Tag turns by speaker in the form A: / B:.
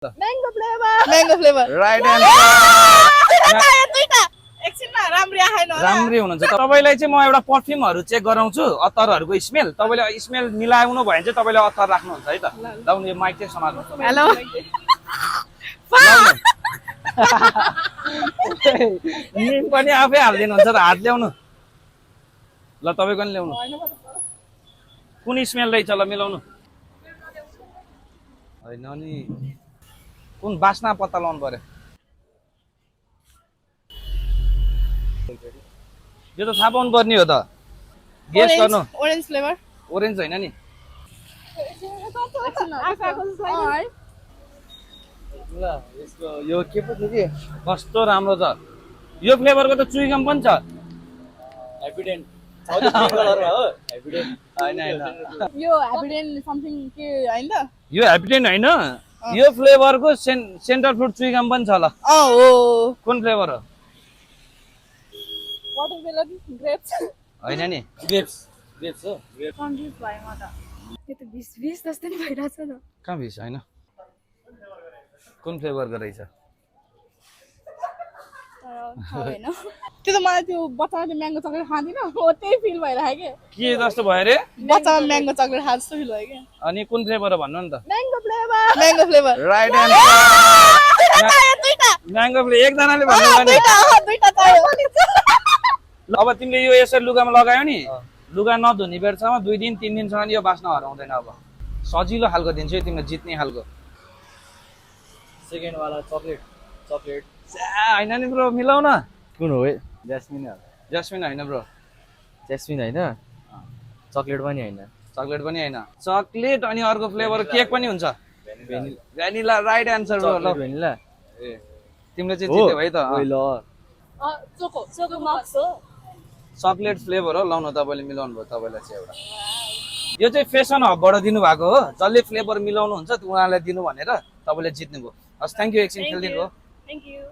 A: Mango flavor.
B: Right answer
A: एकछिनमा राम्री आएन होला
B: राम्रै हुनुहुन्छ तपाईलाई चाहिँ म एउटा पर्फ्युमहरु चेक गराउँछु अत्तरहरुको स्मेल तपाईले स्मेल मिलाउनु भयो भने चाहिँ तपाईले अत्तर राख्नुहुन्छ है त लाउनु यो माइक चाहिँ समाल्नु
A: हेलो
B: निम पनि आफै हाल्दिनु हुन्छ त हात ल्याउनु ल तपाईको नि ल्याउनु कुन स्मेल रहेछ ल मिलाउनु हैन नि कुन बास्ना पत्ता लाउनु पर्यो यो त थाहा पाउनु पर्ने हो त गेस गर्नु
A: orange flavor
B: ओरेन्ज हैन नि ल यसको यो के पो थियो कि कस्तो राम्रो छ यो फ्लेभरको त चुइगम पनि छ
C: हैप्पीडेन्ट कलरमा हो हैप्पीडेन्ट
B: हैन हैन
A: यो happydent something के हैन त
B: यो ह्याप्पीडेन्ट हैन यो फ्लेभरको सेन्टर फ्रुट चुइगम पनि छ ल
A: हो
B: कुन फ्लेभर हो
A: watermelon grapes
B: हैन नि
C: ग्रेप्स हो
A: कन्फ्युज भए म त यो त 20 जस्तै नि भइराछ त
B: कहाँ भिस हैन कुन फ्लेभरको रहेछ
A: हैन त्यो त मलाई त्यो बच्चामा त्यो म्याङ्गो चकलेट खाँदिन हो त्यही फिल भइरहेको
B: के जस्तो भयो रे
A: के बच्चामा म्याङ्गो चकलेट खान्छ जस्तो फिल भयो के
B: अनि कुन फ्लेभर हो भन्नु नि त
A: mango flavour
B: right answer mango flavour एकजनाले भन्नु भयो नि
A: दुईटा चाहियो
B: अब तिमीले यो यसरी लुगामा लगायो नि लुगा नधुने बेरसम्म 2 दिन 3 दिनसम्म यो बास्ना हराउँदैन अब सजिलो खालको दिन्छु है तिमीले जित्ने खालको
C: सेकेन्ड वाला चकलेट
B: हैन नि ब्रो मिलाउ न
C: कुन हो ज्यास्मिन
B: जस्मिन हैन ब्रो
C: ज्यास्मिन हैन चकलेट पनि हैन
B: चकलेट पनि हैन चकलेट अनि अर्को फ्लेभर केक पनि हुन्छ भ्यानिला राइट एन्सर ब्रो ल
C: भेनिला
B: ए तिमीले चाहिँ जित्यौ है त
C: ओइ ल
A: चोको मक्स हो
B: चकलेट फ्लेभर हो लाउन तपाईले मिलाउनु भयो तपाईलाई चाहिँ एउटा यो चाहिँ फेसन हबबाट दिनु भएको हो जसले फ्लेभर मिलाउनु हुन्छ उहाँलाई दिनु भनेर तपाईले जित्नु भयो हस् थ्यांक यू एकछिन खेल्दिनु हो
A: थ्यांक यू